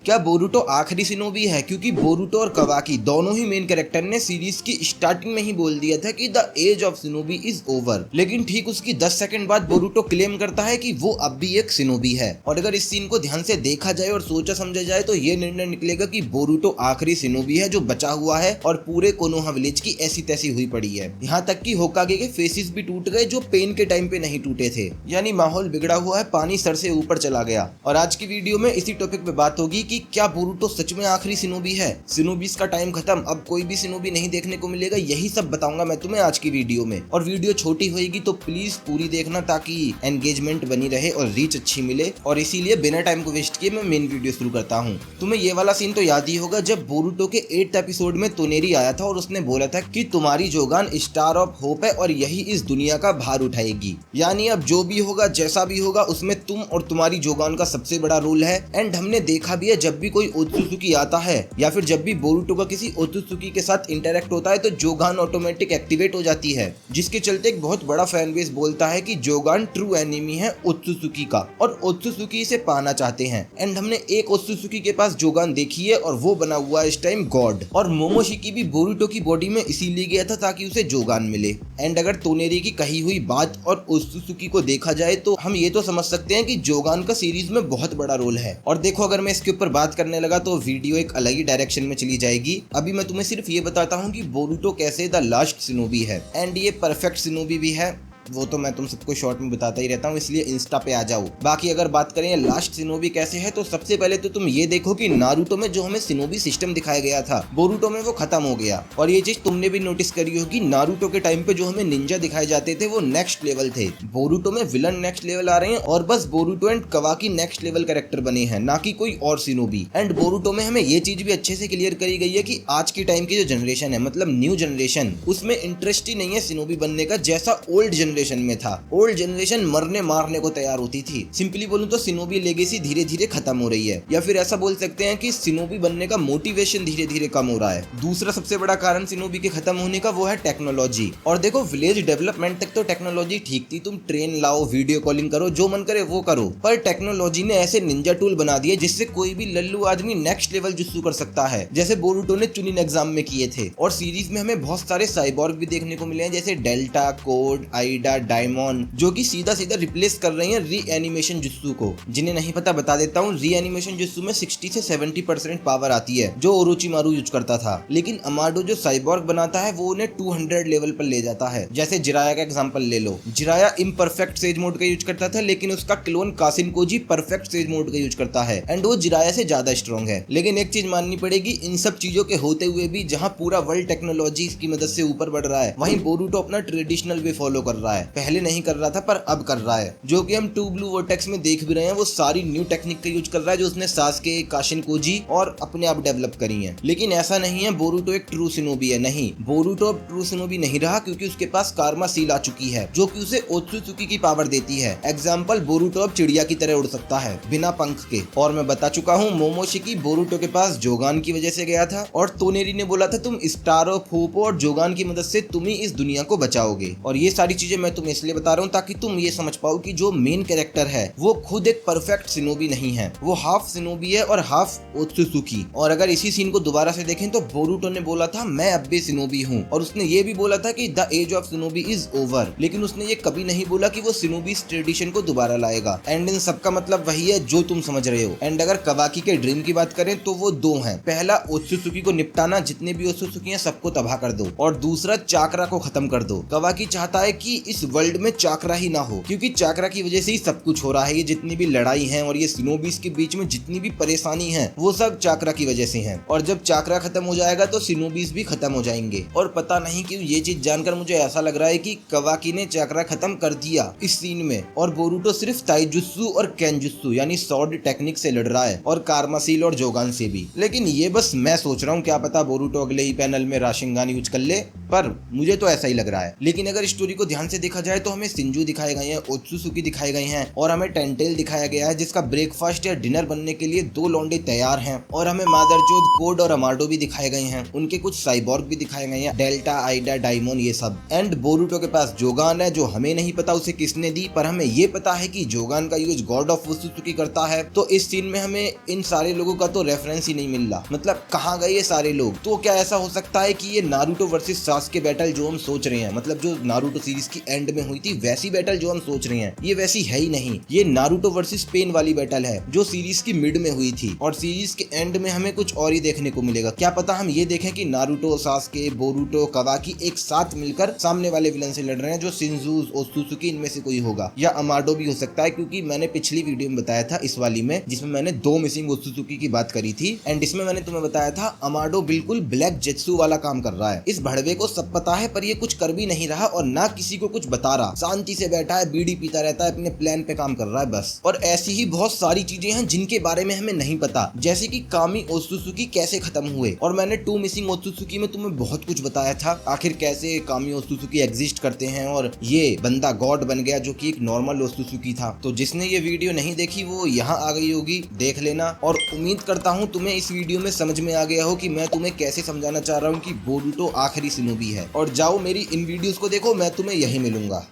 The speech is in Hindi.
क्या बोरुटो आखिरी शिनोबी है? क्योंकि बोरुटो और कवाकी दोनों ही मेन कैरेक्टर ने सीरीज की स्टार्टिंग में ही बोल दिया था कि the age of shinobi is over, लेकिन ठीक उसकी 10 सेकंड बाद बोरुटो क्लेम करता है कि वो अब भी एक शिनोबी है। और अगर इस सीन को ध्यान से देखा जाए और सोचा समझा जाए तो ये निर्णय निकलेगा कि बोरुटो आखिरी शिनोबी है जो बचा हुआ है और पूरे कोनोहा विलेज की ऐसी तैसी हुई पड़ी है। यहाँ तक कि होकागे के फेसेस भी टूट गए जो पेन के टाइम पे नहीं टूटे थे, यानी माहौल बिगड़ा हुआ है, पानी सर से ऊपर चला गया। और आज की वीडियो में इसी टॉपिक पे बात होगी कि क्या बोरुटो सच में आखिरी शिनोबी है? शिनोबीज का टाइम खत्म, अब कोई भी शिनोबी नहीं देखने को मिलेगा, यही सब बताऊंगा मैं तुम्हें आज की वीडियो में। और वीडियो छोटी होगी तो प्लीज पूरी देखना ताकि एंगेजमेंट बनी रहे और रीच अच्छी मिले। और इसीलिए बिना टाइम को वेस्ट किए मैं मेन वीडियो शुरू करता हूँ। तुम्हें ये वाला सीन तो याद ही होगा जब बोरुटो के 8th एपिसोड में तोनेरी आया था और उसने बोला था कि तुम्हारी जोगान स्टार ऑफ होप है और यही इस दुनिया का भार उठाएगी। यानी अब जो भी होगा जैसा भी होगा उसमें तुम और तुम्हारी जोगान का सबसे बड़ा रोल है। एंड हमने देखा भी है जब भी कोई ओत्सुसुकी आता है या फिर जब भी बोरुटो का किसी ओत्सुसुकी के साथ इंटरेक्ट होता है तो जोगान ऑटोमेटिक एक्टिवेट हो जाती है, जिसके चलते एक बहुत बड़ा फैन बेस बोलता है कि जोगान ट्रू एनिमी है ओत्सुसुकी का और ओत्सुसुकी इसे पाना चाहते हैं। एंड हमने एक ओत्सुसुकी के पास जोगान देखी है और वो बना हुआ है इस टाइम गॉड। और मोमोशिकी भी बोरुटो की बॉडी में इसीलिए गया था ताकि उसे जोगान मिले। एंड अगर तोनेरी की कही हुई बात और ओत्सुसुकी को देखा जाए तो हम ये तो समझ सकते हैं कि जोगान का सीरीज में बहुत बड़ा रोल है। और देखो अगर मैं इसके ऊपर बात करने लगा तो वीडियो एक अलग ही डायरेक्शन में चली जाएगी। अभी मैं तुम्हें सिर्फ ये बताता हूँ कि बोरुटो कैसे द लास्ट शिनोबी है एंड ये परफेक्ट शिनोबी भी है। वो तो मैं तुम सबको शॉर्ट में बताता ही रहता हूँ, इसलिए इंस्टा पे आ जाओ। बाकी अगर बात करें लास्ट शिनोबी कैसे है तो सबसे पहले तो तुम ये देखो कि नारुतो में जो हमें शिनोबी सिस्टम दिखाया गया था बोरुटो में वो खत्म हो गया। और ये चीज तुमने भी नोटिस करी होगी, नारुतो के टाइम पे जो हमें निंजा दिखाए जाते थे वो नेक्स्ट लेवल थे। बोरुटो में विलन नेक्स्ट लेवल आ रहे हैं और बस Boruto and Kawaki next level character बने हैं, ना कि कोई और शिनोबी। एंड बोरुटो में हमें ये चीज भी अच्छे से क्लियर करी गई है कि आज की टाइम की जो जनरेशन है, मतलब न्यू जनरेशन, उसमें इंटरेस्ट ही नहीं है शिनोबी बनने का जैसा ओल्ड जनरेशन में था। ओल्ड जनरेशन मरने मारने को तैयार होती थी। सिंपली बोलूं तो शिनोबी लेगेसी धीरे धीरे खत्म हो रही है, या फिर ऐसा बोल सकते हैं कि शिनोबी बनने का मोटिवेशन धीरे धीरे कम हो रहा है। दूसरा सबसे बड़ा कारण शिनोबी के खत्म होने का वो है टेक्नोलॉजी। और देखो विलेज डेवलपमेंट तक तो टेक्नोलॉजी ठीक थी, तुम ट्रेन लाओ, वीडियो कॉलिंग करो, जो मन करे वो करो, पर टेक्नोलॉजी ने ऐसे निंजा टूल बना दिए जिससे कोई भी लल्लू आदमी नेक्स्ट लेवल जुत्सु कर सकता है, जैसे बोरुटो ने चुनिन एग्जाम में किए थे। और सीरीज में हमें बहुत सारे साइबॉर्ग भी देखने को मिले हैं जैसे डेल्टा, कोड, आइडा, डायमंड, जो कि सीधा सीधा रिप्लेस कर रही हैं री एनिमेशन जुत्सु को। जिन्हें नहीं पता बता देता हूँ, री एनिमेशन जुत्सु में 60 से 70% पावर आती है जो ओरोचिमारू यूज करता था, लेकिन अमाडो जो साइबॉर्ग बनाता है वो उन्हें 200 लेवल पर ले जाता है। जैसे जिराया का एग्जांपल ले लो, जिराया इम्परफेक्ट सेज मोड का यूज करता था लेकिन उसका clone Kashin Koji perfect sage mode का यूज करता है एंड वो जिराया से ज्यादा स्ट्रॉन्ग है। लेकिन एक चीज माननी पड़ेगी, इन सब चीजों के होते हुए भी जहाँ पूरा वर्ल्ड टेक्नोलॉजी की मदद से ऊपर बढ़ रहा है, वहीं बोरुटो अपना ट्रेडिशनल वे फॉलो कर रहा है। पहले नहीं कर रहा था पर अब कर रहा है, जो कि हम टू ब्लू वर्टेक्स में देख भी रहे हैं। वो सारी न्यू टेक्निक का यूज कर रहा है जो उसने सासके, काशिन कोजी और अपने आप डेवलप करी है। लेकिन ऐसा नहीं है बोरुटो एक ट्रू शिनोबी है, नहीं, बोरुटो अब ट्रू शिनोबी नहीं रहा क्योंकि उसके पास कारमा सील आ चुकी है जो कि उसे ओत्सुसुकी की पावर देती है। एग्जाम्पल, बोरुटो अब चिड़िया की तरह उड़ सकता है बिना पंख के। और मैं बता चुका हूँ, मोमोशिकी बोरुटो के पास जोगान की वजह से गया था और तोनेरी ने बोला था तुम स्टार ऑफ होप और जोगान की मदद से तुम ही इस दुनिया को बचाओगे। और ये सारी चीजें मैं तुम्हें इसलिए बता रहा हूँ ताकि तुम ये समझ पाओ कि जो मेन कैरेक्टर है वो खुद एक परफेक्ट शिनोबी नहीं है, वो हाफ शिनोबी है और हाफ ओत्सुसुकी। और अगर इसी सीन को दोबारा से देखें तो बोरुटो ने बोला था मैं अब भी शिनोबी हूँ और उसने ये भी बोला था कि the age of shinobi is over, लेकिन उसने ये कभी नहीं बोला कि वो शिनोबी ट्रेडिशन को दोबारा लाएगा। एंड इन सबका मतलब वही है जो तुम समझ रहे हो। एंड अगर कवाकी के ड्रीम की बात करें तो वो दो हैं, पहला ओत्सुसुकी को निपटाना, जितने भी ओत्सुसुकी हैं सबको तबाह कर दो, और दूसरा चाकरा को खत्म कर दो। कवाकी चाहता है कि इस वर्ल्ड में चाकरा ही ना हो क्योंकि चाकरा की वजह से ही सब कुछ हो रहा है। ये जितनी भी लड़ाई है और ये शिनोबीज के बीच में जितनी भी परेशानी है वो सब चाकरा की वजह से है। और जब चाकरा खत्म हो जाएगा तो शिनोबीज भी खत्म हो जाएंगे। और पता नहीं क्यों ये चीज जानकर मुझे ऐसा लग रहा है कि कवाकी ने चाकरा खत्म कर दिया इस सीन में और बोरुटो सिर्फ ताइजुत्सु और केनजुत्सु यानी सॉर्ड टेक्निक से लड़ रहा है और कार्मासील और जोगान से भी। लेकिन ये बस मैं सोच रहा हूँ, क्या पता बोरुटो अगले ही पैनल में राशिंगान यूज कर ले, पर मुझे तो ऐसा ही लग रहा है। लेकिन अगर स्टोरी को ध्यान से देखा जाए तो हमें सिंजू दिखाए गए हैं, ओत्सुसुकी दिखाए गए हैं और हमें टेंटेल दिखाया गया है जिसका ब्रेकफास्ट या डिनर बनने के लिए 2 लौंडे तैयार हैं। और हमें मादरचोद, कोड और अमाडो भी दिखाए गए हैं, उनके कुछ साइबॉर्ग भी दिखाए गए हैं, डेल्टा, आइडा, डायमोन, ये सब। एंड बोरुटो के पास जोगान है जो हमें नहीं पता उसे किसने दी, पर हमें ये पता है कि जोगान का यूज गॉड ऑफ ओत्सुसुकी करता है। तो इस सीन में हमें इन सारे लोगों का तो रेफरेंस ही नहीं मिल रहा, मतलब कहाँ गए ये सारे लोग। तो क्या ऐसा हो सकता है कि ये नारुतो वर्सेस सास्के बैटल जो हम सोच रहे हैं, मतलब जो नारुतो सीरीज की एंड में हुई थी वैसी बैटल जो हम सोच रहे हैं, ये वैसी है ही नहीं। ये नारुतो वर्सेस पेन वाली बैटल है जो सीरीज की मिड में हुई थी और सीरीज के एंड में हमें कुछ और ही देखने को मिलेगा। क्या पता हम ये देखें कि नारुतो, सास्के, बोरुटो, कवाकी एक साथ मिलकर सामने वाले विलन से लड़ रहे हैं जो सिंजू, ओत्सुसुकी इनमें से कोई होगा, या अमाडो भी हो सकता है, क्योंकि मैंने पिछली वीडियो में बताया था इस वाली में जिसमें मैंने 2 मिसिंग ओत्सुसुकी की बात करी थी। एंड इसमें मैंने तुम्हें बताया था अमाडो बिल्कुल ब्लैक जेत्सु वाला काम कर रहा है। इस भड़वे को सब पता है पर ये कुछ कर भी नहीं रहा और ना किसी को कुछ बता रहा, शांति से बैठा है, बीड़ी पीता रहता है, अपने प्लान पे काम कर रहा है बस। और ऐसी ही बहुत सारी चीजें हैं जिनके बारे में हमें नहीं पता, जैसे कि कामी ओत्सुसुकी कैसे खत्म हुए। और मैंने 2 मिसिंग ओत्सुसुकी में तुम्हें बहुत कुछ बताया था, आखिर कैसे कामी ओत्सुसुकी एग्जिस्ट करते हैं और ये बंदा गॉड बन गया जो कि एक नॉर्मल ओत्सुसुकी था। तो जिसने ये वीडियो नहीं देखी वो यहाँ आ गई होगी, देख लेना। और उम्मीद करता हूँ तुम्हें इस वीडियो में समझ में आ गया हो कि मैं तुम्हें कैसे समझाना चाह रहा हूँ कि बोरुटो आखिरी शिनोबी है। और जाओ मेरी इन वीडियोस को देखो, मैं तुम्हें यही मिलूंगा।